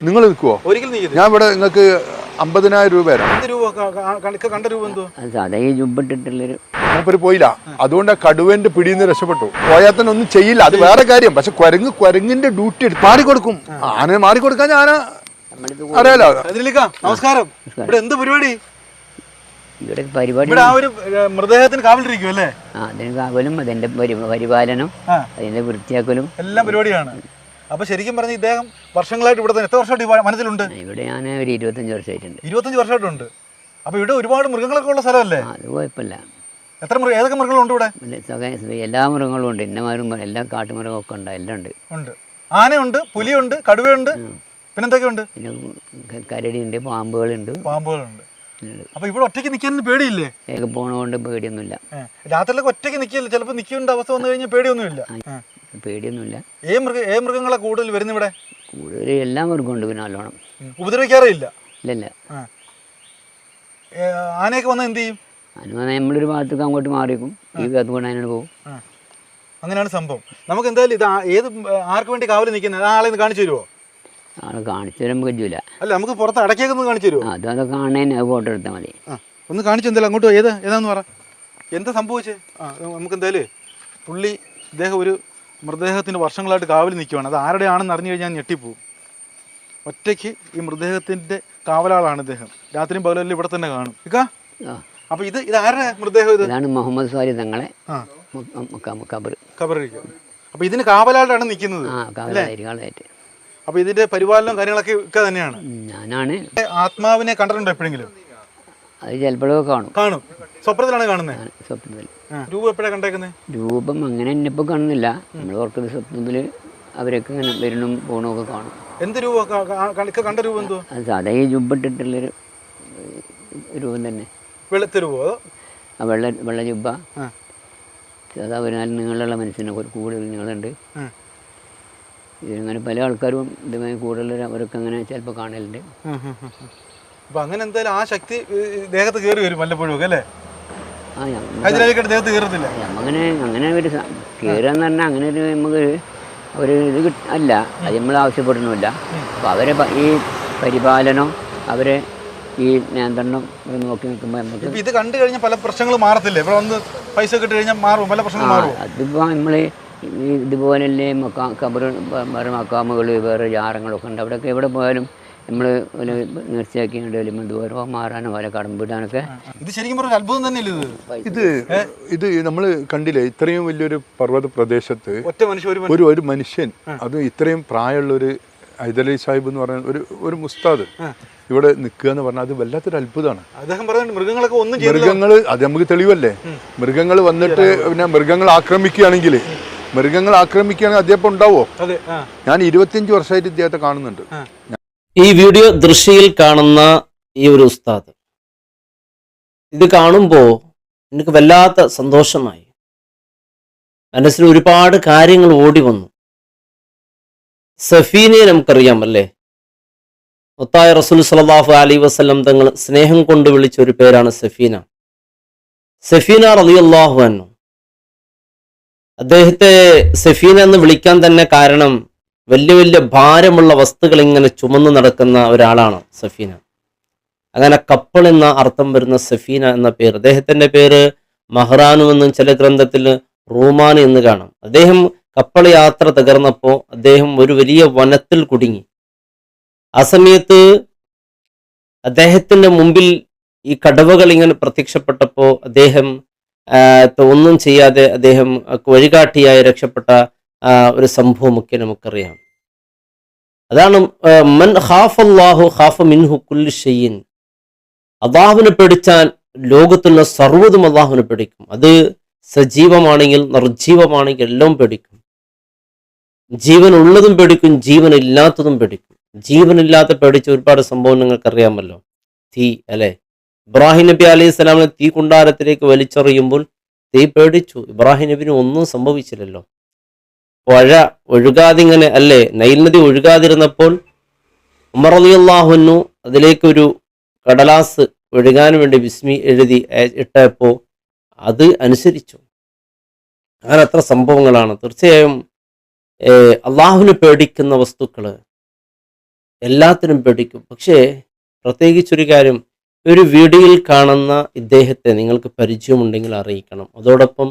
നിങ്ങൾ നിൽക്കുവോ? ഒരിക്കലും നീ ഞാൻ ഇവിടെ നിങ്ങൾക്ക് 50,000 രൂപ തരാം. കണ്ട രൂപ എന്തോ മൂപ്പര് പോയില്ല, അതുകൊണ്ട് ആ കടുവന്റെ പിടിയിൽ നിന്ന് രക്ഷപ്പെട്ടു. പോയാൽ തന്നെ ഒന്നും ചെയ്യില്ല, അത് വേറെ കാര്യം. പക്ഷെ കുരങ്ങിന്റെ ഡ്യൂട്ടി എടുത്ത് മാറിക്കൊടുക്കും. ആന മാറിക്കൊടുക്കാൻ ഞാൻ അറിയാലോ. നമസ്കാരം. ഇവിടെ എന്ത് പരിപാടി? ഇവിടെ ആ ഒരു മൃതദേഹത്തിന് കാവലിരിക്കും അല്ലേ? അതിന് കാവലും അതിന്റെ പരിപാലനം അതിന്റെ വൃത്തിയാക്കലും എല്ലാം പരിപാടിയാണ്. അപ്പൊ ശരിക്കും പറഞ്ഞ ഇദ്ദേഹം വർഷങ്ങളായിട്ട് ഇവിടെ തന്നെ എത്ര വർഷമായിട്ട് മനസ്സിലുണ്ട്? ഇവിടെ ഞാൻ ഒരു 25 വർഷമായിട്ടുണ്ട്. 25 വർഷമായിട്ടുണ്ട്. അപ്പൊ ഇവിടെ ഒരുപാട് മൃഗങ്ങളൊക്കെ ഉള്ള സ്ഥലമല്ലേ? അത് കുഴപ്പമില്ല. ഏതൊക്കെ മൃഗങ്ങളുണ്ട് ഇവിടെ? എല്ലാ മൃഗങ്ങളും ഉണ്ട്. ഇന്നമാരും എല്ലാ കാട്ടുമൃഗമൊക്കെ ഉണ്ട്, എല്ലാം ഉണ്ട്. ഉണ്ട്. ആനയുണ്ട്, പുലിയുണ്ട്, കടുവയുണ്ട്, പിന്നെന്തൊക്കെയുണ്ട്? പിന്നെ കരടിയുണ്ട്, പാമ്പുകളുണ്ട്. അപ്പൊ ഇവിടെ ഒറ്റയ്ക്ക് നിൽക്കാൻ പേടിയില്ലേ? പോണതുകൊണ്ട് പേടിയൊന്നുമില്ല. രാത്രിയിലൊക്കെ ഒറ്റയ്ക്ക് നിൽക്കില്ല, ചിലപ്പോൾ നിൽക്കേണ്ട അവസ്ഥ വന്നു കഴിഞ്ഞാൽ പേടിയൊന്നുമില്ല. പേടിയൊന്നുമില്ല. ഏത് മൃഗങ്ങളെ കൂടുതൽ വരുന്ന ഇവിടെ? കൂടുതൽ എല്ലാ മൃഗവും ഉണ്ട്. പിന്നെ നല്ലോണം ഉപദ്രവിക്കാറേ ഇല്ല. ഇല്ലല്ല. ആനയൊക്കെ വന്നാൽ എന്ത് ചെയ്യും? ആന നമ്മളൊരു ഭാഗത്തേക്ക് അങ്ങോട്ട് മാറിയേക്കും, ഈ ഭാഗത്ത് കൊണ്ട് അതിനോട് പോകും. അങ്ങനെയാണ് സംഭവം. നമുക്ക് എന്തായാലും ഇത് ആർക്ക് വേണ്ടി കാവൽ നിൽക്കുന്നത് ആളെ കാണിച്ചു തരുമോ? ആളെ കാണിച്ചു തരാൻ പറ്റൂല. അല്ല, നമുക്ക് പുറത്ത് അടക്കിയൊക്കെ കാണിച്ചു തരുമോ? അതൊക്കെ കാണാൻ ഫോട്ടോ എടുത്താൽ മതി. ഒന്ന് കാണിച്ചു. എന്തായാലും അങ്ങോട്ട് ഏതാന്ന് പറ. എന്താ സംഭവിച്ചേ? നമുക്ക് എന്തായാലും പുള്ളി ഇദ്ദേഹം ഒരു മൃതദേഹത്തിന് വർഷങ്ങളായിട്ട് കാവൽ നിൽക്കുവാണ്. അത് ആരുടെ ആണെന്ന് അറിഞ്ഞു കഴിഞ്ഞാൽ ഞെട്ടിപ്പോവും. ഒറ്റയ്ക്ക് ഈ മൃതദേഹത്തിന്റെ കാവലാളാണ് ഇദ്ദേഹം. രാത്രിയും പകലെല്ലാം ഇവിടെ തന്നെ കാണും. അപ്പൊ ഇത് ആരുടെ മൃതദേഹം? ഇതാണ് മുഹമ്മദ് സ്വാലി തങ്ങളെ ഖബറിരിക്കും. അപ്പൊ ഇതിന് കാവലാളാണ് നിൽക്കുന്നത്. അപ്പൊ ഇതിന്റെ പരിപാലനം കാര്യങ്ങളൊക്കെ ഒക്കെ തന്നെയാണ്. ഞാനാണ്. ആത്മാവിനെ കണ്ടിട്ടുണ്ടോ എപ്പോഴെങ്കിലും? അത് ചിലപ്പോഴൊക്കെ കാണും. സ്വപ്നത്തിലാണ് കാണുന്നത്? സ്വപ്നത്തിൽ. രൂപം എപ്പോഴാണ് കണ്ടേക്കുന്നത്? രൂപം അങ്ങനെ എന്നെ ഇപ്പൊ കാണുന്നില്ല. നമ്മൾ ഓർക്കുന്ന സ്വപ്നത്തില് അവരൊക്കെ ഇങ്ങനെ വരണം പോകണമൊക്കെ കാണും. എന്ത് രൂപം കണ്ട? രൂപം എന്തോ? അത് സാധാ ഈ ജുബിട്ടിട്ടുള്ളൊരു രൂപം തന്നെ. വെളുത്ത രൂപോ? വെള്ള ജുബ. സാധാ ഒരു നാല് നീളമുള്ള മനുഷ്യനെ കൂടുതൽ നീളുണ്ട്. ഇതിങ്ങനെ പല ആൾക്കാരും ഇതുമായി കൂടുതൽ അവരൊക്കെ അങ്ങനെ ചിലപ്പോൾ കാണലുണ്ട്. അപ്പൊ അങ്ങനെ എന്തായാലും ആ ശക്തി ദേഹത്ത് കയറി വരും വല്ലപ്പോഴും ഒക്കെ അല്ലേ? അങ്ങനെ ഒരു കയറുകയെന്ന് പറഞ്ഞാൽ അങ്ങനെ ഒരു നമുക്ക് ഒരു ഇത് അല്ല, അത് നമ്മൾ ആവശ്യപ്പെടുന്നില്ല. അപ്പോൾ അവരെ ഈ പരിപാലനം, അവരെ ഈ നിയന്ത്രണം നോക്കി നിൽക്കുമ്പോൾ നമുക്ക് ഇത് കണ്ടു കഴിഞ്ഞാൽ പല പ്രശ്നങ്ങളും മാറത്തില്ലേ? ഇവിടെ വന്ന് പൈസ കിട്ടി കഴിഞ്ഞാൽ മാറും, പല പ്രശ്നങ്ങളും മാറും. അതിപ്പോൾ നമ്മൾ ഇതുപോലല്ലേ വേറെ മക്കാമുകൾ, വേറെ ജാറങ്ങളൊക്കെ ഉണ്ട്. അവിടെയൊക്കെ എവിടെ പോയാലും നമ്മൾ നേർച്ചയാക്കി ദൂരമോ മാറാനോ വരെ കടമ്പിടാനൊക്കെ. ഇത് ശരിക്കും പറഞ്ഞാൽ അത്ഭുതം തന്നെയല്ലേ? ഇത് നമ്മൾ കണ്ടില്ലേ, ഇത്രയും വലിയൊരു പർവ്വത പ്രദേശത്ത് ഒരു മനുഷ്യൻ, അത് ഇത്രയും പ്രായമുള്ള ഒരു ഹൈദരലി സാഹിബ് എന്ന് പറഞ്ഞ ഒരു മുസ്താദ് ഇവിടെ നിൽക്കുക എന്ന് പറഞ്ഞാൽ അത് വല്ലാത്തൊരു അത്ഭുതമാണ്. മൃഗങ്ങൾ അത് നമുക്ക് തെളിവല്ലേ. മൃഗങ്ങൾ വന്നിട്ട് പിന്നെ മൃഗങ്ങൾ ആക്രമിക്കുകയാണെങ്കിൽ അദ്ദേഹം ഉണ്ടാവോ? ഞാൻ 25 വർഷമായിട്ട് ഇദ്ദേഹത്തെ കാണുന്നുണ്ട്. ഈ വീഡിയോ ദൃശ്യയിൽ കാണുന്ന ഈ ഒരു ഉസ്താദ്, ഇത് കാണുമ്പോൾ എനിക്ക് വല്ലാത്ത സന്തോഷമായി. മനസ്സിൽ ഒരുപാട് കാര്യങ്ങൾ ഓടി വന്നു. സഫീനയെ നമുക്കറിയാം അല്ലേ? മുത്തായ റസൂൽ സല്ലല്ലാഹു അലൈഹി വസല്ലം തങ്ങൾ സ്നേഹം കൊണ്ട് വിളിച്ച ഒരു പേരാണ് സഫീന. സഫീന റളിയല്ലാഹു അൻഹു. അദ്ദേഹത്തെ സഫീന എന്ന് വിളിക്കാൻ തന്നെ കാരണം വലിയ വലിയ ഭാരമുള്ള വസ്തുക്കൾ ഇങ്ങനെ ചുമന്നു നടക്കുന്ന ഒരാളാണ് സഫീന. അങ്ങനെ കപ്പൽ എന്ന അർത്ഥം വരുന്ന സഫീന എന്ന പേര്. അദ്ദേഹത്തിന്റെ പേര് മഹ്റാനു എന്നും ചില ഗ്രന്ഥത്തിൽ റൂമാൻ എന്ന് കാണാം. അദ്ദേഹം കപ്പൽ യാത്ര തകർന്നപ്പോൾ അദ്ദേഹം ഒരു വലിയ വനത്തിൽ കുടുങ്ങി. ആ സമയത്ത് അദ്ദേഹത്തിന്റെ മുമ്പിൽ ഈ കടവകൾ ഇങ്ങനെ പ്രത്യക്ഷപ്പെട്ടപ്പോൾ അദ്ദേഹം ഒന്നും ചെയ്യാതെ അദ്ദേഹം വഴികാട്ടിയായി രക്ഷപ്പെട്ട ഒരു സംഭവമൊക്കെ നമുക്കറിയാം. അതാണ് മൻ ഖാഫല്ലാഹു ഖാഫ മിൻഹു കുല്ലു ഷൈഇൻ. അല്ലാഹുവിനെ പേടിച്ചാൽ ലോകത്തുള്ള സർവ്വതും അല്ലാഹുവിനെ പേടിക്കും. അത് സജീവമാണെങ്കിൽ നിർജീവമാണെങ്കിൽ എല്ലാം പേടിക്കും. ജീവനുള്ളതും പേടിക്കും, ജീവനില്ലാത്തതും പേടിക്കും. ജീവനില്ലാത്ത പേടിച്ച ഒരുപാട് സംഭവം നിങ്ങൾക്കറിയാമല്ലോ. തീ അല്ലെ? ഇബ്രാഹിം നബി അലൈഹി സ്വലാമിനെ തീ കുണ്ടാരത്തിലേക്ക് വലിച്ചെറിയുമ്പോൾ തീ പേടിച്ചു. ഇബ്രാഹിം നബിന് ഒന്നും സംഭവിച്ചില്ലല്ലോ. പുഴ ഒഴുകാതിങ്ങനെ അല്ലേ, നൈൽ നദി ഒഴുകാതിരുന്നപ്പോൾ ഉമർ റളിയല്ലാഹു അൻഹു അതിലേക്കൊരു കടലാസ് ഒഴുകാൻ വേണ്ടി ബിസ്മി എഴുതി ഇട്ടപ്പോൾ അത് അനുസരിച്ചു. അങ്ങനെ എത്ര സംഭവങ്ങളാണ്. തീർച്ചയായും അള്ളാഹുവിനെ പേടിക്കുന്ന വസ്തുക്കൾ എല്ലാത്തിനും പേടിക്കും. പക്ഷേ പ്രത്യേകിച്ചൊരു കാര്യം, ഒരു വീഡിയോയിൽ കാണുന്ന ഇദ്ദേഹത്തെ നിങ്ങൾക്ക് പരിചയമുണ്ടെങ്കിൽ അറിയിക്കണം. അതോടൊപ്പം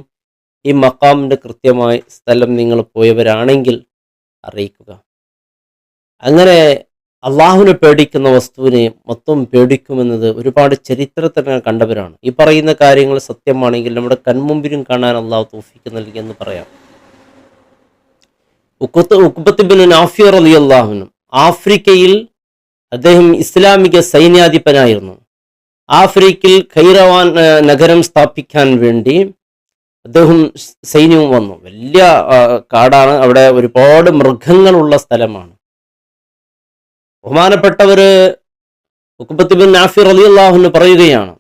ഈ മക്കാമിൻ്റെ കൃത്യമായ സ്ഥലം നിങ്ങൾ പോയവരാണെങ്കിൽ അറിയിക്കുക. അങ്ങനെ അള്ളാഹുവിനെ പേടിക്കുന്ന വസ്തുവിനെ മൊത്തം പേടിക്കുമെന്നത് ഒരുപാട് ചരിത്രത്തിൽ ഞാൻ കണ്ടവരാണ്. ഈ പറയുന്ന കാര്യങ്ങൾ സത്യമാണെങ്കിൽ നമ്മുടെ കൺമുമ്പിലും കാണാൻ അള്ളാഹു തൗഫീക്ക് നൽകിയെന്ന് പറയാം. ഉഖ്ബത്ത് ബിൻ നാഫി റളിയല്ലാഹു അൻഹു ആഫ്രിക്കയിൽ അദ്ദേഹം ഇസ്ലാമിക സൈന്യാധിപനായിരുന്നു. ആഫ്രിക്കയിൽ ഖൈറവാൻ നഗരം സ്ഥാപിക്കാൻ വേണ്ടി അദ്ദേഹം സൈന്യവും വന്നു. വലിയ കാടാണ്, അവിടെ ഒരുപാട് മൃഗങ്ങളുള്ള സ്ഥലമാണ്. ബഹുമാനപ്പെട്ടവര് ഉഖ്ബത്ത് ബിൻ നാഫി റളിയല്ലാഹു അൻഹു പറയുകയാണ്,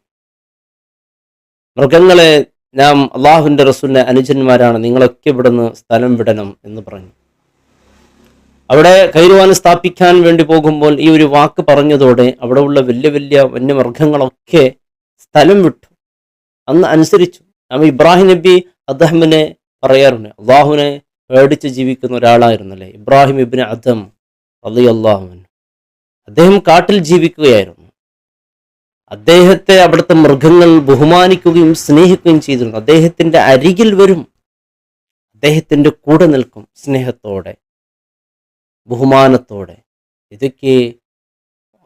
മൃഗങ്ങളെ, നാം അള്ളാഹുവിൻ്റെ റസൂലിൻ്റെ അനുജന്മാരാണ്, നിങ്ങളൊക്കെ ഇവിടുന്ന് സ്ഥലം വിടണം എന്ന് പറഞ്ഞു. അവിടെ ഖൈറുവാൻ സ്ഥാപിക്കാൻ വേണ്ടി പോകുമ്പോൾ ഈ ഒരു വാക്ക് പറഞ്ഞതോടെ അവിടെ ഉള്ള വലിയ വലിയ വന്യമൃഗങ്ങളൊക്കെ സ്ഥലം വിട്ടു, അന്ന് അനുസരിച്ചു. നാം ഇബ്രാഹിം നബി അദ്ഹമിനെ പറയാറുണ്ട്, അള്ളാഹുവിനെ പേടിച്ച് ജീവിക്കുന്ന ഒരാളായിരുന്നല്ലേ ഇബ്രാഹിം ഇബ്നു അദ്ഹം റളിയല്ലാഹു അൻഹു. അദ്ദേഹം കാട്ടിൽ ജീവിക്കുകയായിരുന്നു. അദ്ദേഹത്തെ അവിടുത്തെ മൃഗങ്ങൾ ബഹുമാനിക്കുകയും സ്നേഹിക്കുകയും ചെയ്തിരുന്നു. അദ്ദേഹത്തിൻ്റെ അരികിൽ വരും, അദ്ദേഹത്തിൻ്റെ കൂടെ നിൽക്കും, സ്നേഹത്തോടെ ബഹുമാനത്തോടെ. ഇതൊക്കെ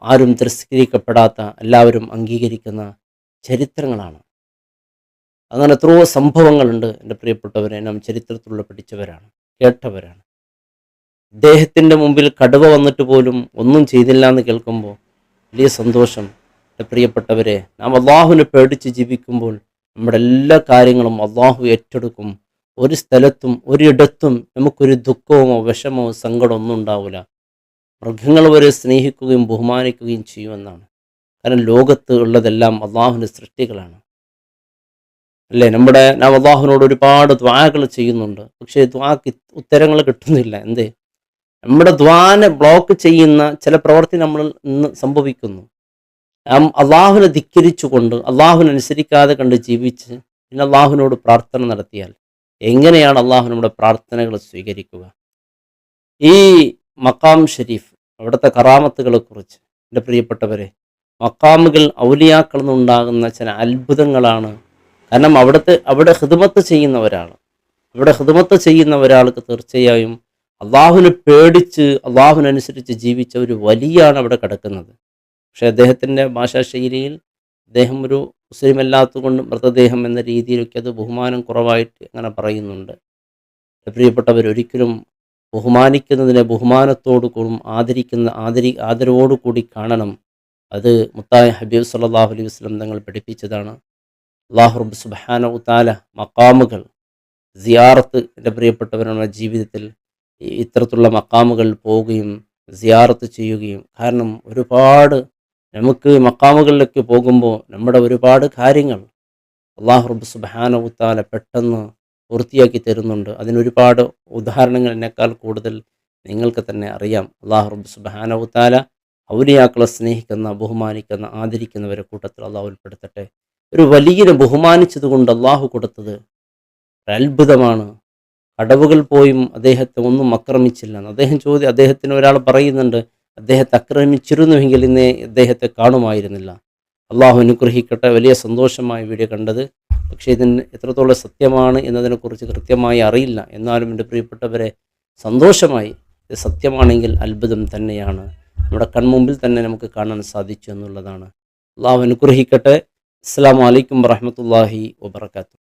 ആരും തിരസ്കരിക്കപ്പെടാത്ത, എല്ലാവരും അംഗീകരിക്കുന്ന ചരിത്രങ്ങളാണ്. അങ്ങനെ എത്രയോ സംഭവങ്ങളുണ്ട് എൻ്റെ പ്രിയപ്പെട്ടവരെ. നാം ചരിത്രത്തിലുള്ള പഠിച്ചവരാണ്, കേട്ടവരാണ്. അദ്ദേഹത്തിൻ്റെ മുമ്പിൽ കടുവ വന്നിട്ട് പോലും ഒന്നും ചെയ്തില്ല എന്ന് കേൾക്കുമ്പോൾ വലിയ സന്തോഷം. എൻ്റെ പ്രിയപ്പെട്ടവരെ, നാം അള്ളാഹുവിനെ പേടിച്ച് ജീവിക്കുമ്പോൾ നമ്മുടെ എല്ലാ കാര്യങ്ങളും അള്ളാഹു ഏറ്റെടുക്കും. ഒരു സ്ഥലത്തും ഒരിടത്തും നമുക്കൊരു ദുഃഖമോ വിഷമോ സങ്കടമോ ഒന്നും ഉണ്ടാവില്ല. മൃഗങ്ങൾ വരെ സ്നേഹിക്കുകയും ബഹുമാനിക്കുകയും ചെയ്യുമെന്നാണ്. കാരണം ലോകത്ത് ഉള്ളതെല്ലാം അള്ളാഹുവിൻ്റെ സൃഷ്ടികളാണ് അല്ലേ. നാം അള്ളാഹുവിനോട് ഒരുപാട് ദ്വാകൾ ചെയ്യുന്നുണ്ട്, പക്ഷേ ദ്വാക്ക് ഉത്തരങ്ങൾ കിട്ടുന്നില്ല. എന്തേ? നമ്മുടെ ദ്വാനെ ബ്ലോക്ക് ചെയ്യുന്ന ചില പ്രവൃത്തി നമ്മൾ ഇന്ന് സംഭവിക്കുന്നു. നാം അള്ളാഹുവിനെ ധിക്കരിച്ചുകൊണ്ട് അള്ളാഹുവിനനുസരിക്കാതെ കണ്ട് ജീവിച്ച് പിന്നെ അള്ളാഹുവിനോട് പ്രാർത്ഥന നടത്തിയാൽ എങ്ങനെയാണ് അള്ളാഹു നമ്മുടെ പ്രാർത്ഥനകൾ സ്വീകരിക്കുക? ഈ മക്കാം ഷരീഫ്, അവിടുത്തെ കറാമത്തുകളെക്കുറിച്ച് എൻ്റെ പ്രിയപ്പെട്ടവരെ, മക്കാമുകൾ ഔലിയാക്കളിൽ നിന്നുണ്ടാകുന്ന ചില അത്ഭുതങ്ങളാണ്. കാരണം അവിടെ ഖിദ്മത്ത് ചെയ്യുന്ന ഒരാൾക്ക് തീർച്ചയായും അള്ളാഹുവിനെ പേടിച്ച് അള്ളാഹുവിനനുസരിച്ച് ജീവിച്ച ഒരു വലിയാണ് അവിടെ കിടക്കുന്നത്. പക്ഷേ അദ്ദേഹത്തിൻ്റെ ഭാഷാശൈലിയിൽ അദ്ദേഹം ഒരു മുസ്ലിം അല്ലാത്തതുകൊണ്ട് മൃതദേഹം എന്ന രീതിയിലൊക്കെ അത് ബഹുമാനം കുറവായിട്ട് അങ്ങനെ പറയുന്നുണ്ട്. പ്രിയപ്പെട്ടവരൊരിക്കലും ബഹുമാനിക്കുന്നതിനെ ബഹുമാനത്തോടു കൂടി ആദരവോടുകൂടി കാണണം. അത് മുത്തായ ഹബീബ് സല്ലല്ലാഹു അലൈഹി വസല്ലം തങ്ങൾ പഠിപ്പിച്ചതാണ്. അല്ലാഹു റബ്ബ് സുബ്ഹാനഹു തആല മഖാമുകൾ സിയാറത്ത്, എൻ്റെ പ്രിയപ്പെട്ടവരുടെ ജീവിതത്തിൽ ഇത്തരത്തിലുള്ള മഖാമുകൾ പോവുകയും സിയാറത്ത് ചെയ്യുകയും, കാരണം ഒരുപാട് നമുക്ക് മഖാമുകളിലേക്ക് പോകുമ്പോൾ നമ്മുടെ ഒരുപാട് കാര്യങ്ങൾ അല്ലാഹു റബ്ബ് സുബ്ഹാനഹു തആല പെട്ടെന്ന് പൂർത്തിയാക്കി തരുന്നുണ്ട്. അതിനൊരുപാട് ഉദാഹരണങ്ങൾ എന്നെക്കാൾ കൂടുതൽ നിങ്ങൾക്ക് തന്നെ അറിയാം. അല്ലാഹു റബ്ബ് സുബ്ഹാനഹു തആല ഔലിയാക്കളെ സ്നേഹിക്കുന്ന, ബഹുമാനിക്കുന്ന, ആദരിക്കുന്നവരെ കൂട്ടത്തിൽ അള്ളാഹു ഉൾപ്പെടുത്തട്ടെ. ഒരു വലിയനെ ബഹുമാനിച്ചതുകൊണ്ട് അള്ളാഹു കൊടുത്തത് ഒരത്ഭുതമാണ്. കടവുകൾ പോയും അദ്ദേഹത്തെ ഒന്നും ആക്രമിച്ചില്ല. അദ്ദേഹത്തിന് ഒരാൾ പറയുന്നുണ്ട്, അദ്ദേഹത്തെ ആക്രമിച്ചിരുന്നുവെങ്കിൽ ഇന്നേ അദ്ദേഹത്തെ കാണുമായിരുന്നില്ല. അള്ളാഹു അനുഗ്രഹിക്കട്ടെ. വലിയ സന്തോഷമായ വീഡിയോ കണ്ടത്. പക്ഷേ ഇതിന് എത്രത്തോളം സത്യമാണ് എന്നതിനെക്കുറിച്ച് കൃത്യമായി അറിയില്ല. എന്നാലും എൻ്റെ പ്രിയപ്പെട്ടവരെ, സന്തോഷമായി. ഇത് സത്യമാണെങ്കിൽ അത്ഭുതം തന്നെയാണ്. നമ്മുടെ കൺമുമ്പിൽ തന്നെ നമുക്ക് കാണാൻ സാധിച്ചു എന്നുള്ളതാണ്. അള്ളാഹു അനുഗ്രഹിക്കട്ടെ. അസ്സലാമു അലൈക്കും വറഹ്മത്തുള്ളാഹി വബറകാതുഹു.